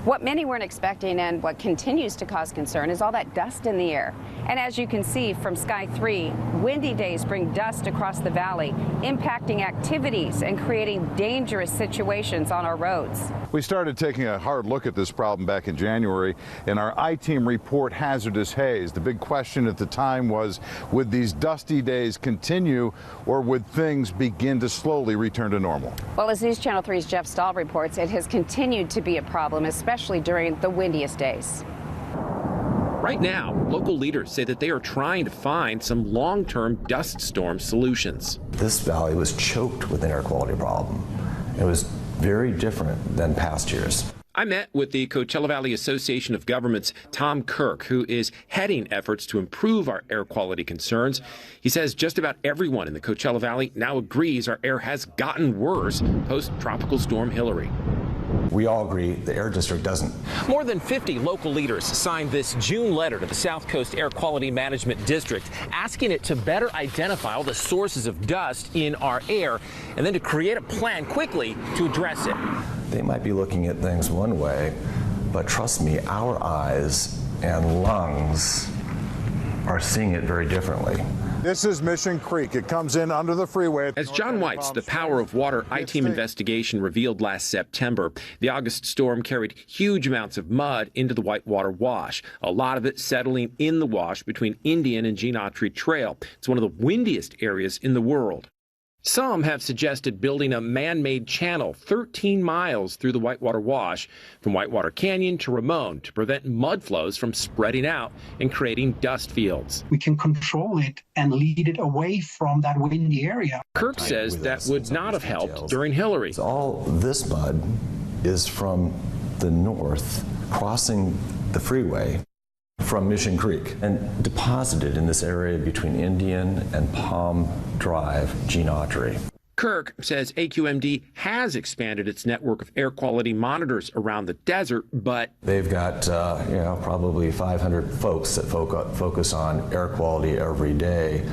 What many weren't expecting and what continues to cause concern is all that dust in the air. And as you can see from Sky 3, windy days bring dust across the valley, impacting activities and creating dangerous situations on our roads. We started taking a hard look at this problem back in January, and our I-Team report hazardous haze. The big question at the time was, would these dusty days continue, or would things begin to slowly return to normal? Well, as News Channel 3's Jeff Stahl reports, it has continued to be a problem, especially during the windiest days. Right now, local leaders say that they are trying to find some long-term dust storm solutions. This valley was choked with an air quality problem. It was very different than past years. I met with the Coachella Valley Association of Governments' Tom Kirk, who is heading efforts to improve our air quality concerns. He says just about everyone in the Coachella Valley now agrees our air has gotten worse post-tropical storm Hilary. We all agree the air district doesn't. More than 50 local leaders signed this June letter to the South Coast Air Quality Management District, asking it to better identify all the sources of dust in our air and then to create a plan quickly to address it. They might be looking at things one way, but trust me, our eyes and lungs are seeing it very differently. This is Mission Creek. It comes in under the freeway. As John White's The Power of Water I-Team investigation revealed last September, the August storm carried huge amounts of mud into the Whitewater Wash, a lot of it settling in the wash between Indian and Geenautry Trail. It's one of the windiest areas in the world. Some have suggested building a man-made channel 13 miles through the Whitewater Wash from Whitewater Canyon to Ramon to prevent mud flows from spreading out and creating dust fields. We can control it and lead it away from that windy area. Kirk says that would not have helped during Hilary. All this mud is from the north, crossing the freeway from Mission Creek and deposited in this area between Indian and Palm Drive, Geenautry. Kirk says AQMD has expanded its network of air quality monitors around the desert, but they've got probably 500 folks that focus on air quality every day.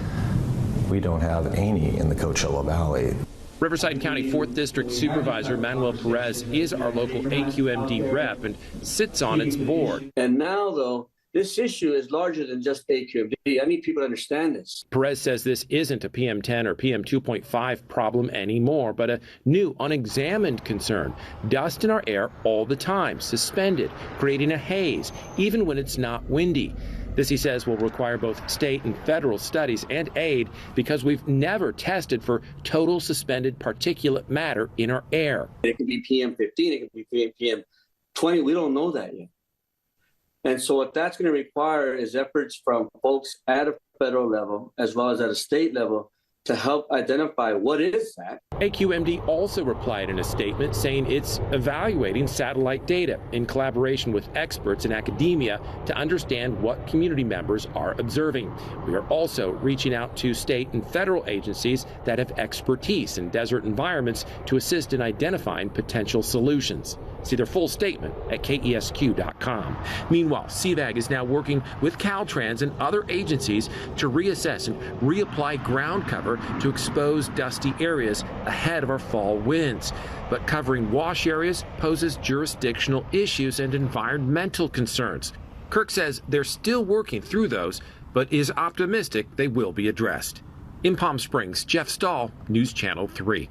We don't have any in the Coachella Valley. Riverside County 4th District Supervisor Manuel Perez is our local AQMD rep and sits on its board. And now, though, this issue is larger than just AQMD. I need people to understand this. Perez says this isn't a PM10 or PM2.5 problem anymore, but a new unexamined concern. Dust in our air all the time, suspended, creating a haze, even when it's not windy. This, he says, will require both state and federal studies and aid because we've never tested for total suspended particulate matter in our air. It could be PM15, it could be PM20. We don't know that yet. And so what that's going to require is efforts from folks at a federal level as well as at a state level to help identify what is that. AQMD also replied in a statement saying it's evaluating satellite data in collaboration with experts in academia to understand what community members are observing. We are also reaching out to state and federal agencies that have expertise in desert environments to assist in identifying potential solutions. See their full statement at KESQ.com. Meanwhile, CVAG is now working with Caltrans and other agencies to reassess and reapply ground cover to expose dusty areas ahead of our fall winds. But covering wash areas poses jurisdictional issues and environmental concerns. Kirk says they're still working through those, but is optimistic they will be addressed. In Palm Springs, Jeff Stahl, News Channel 3.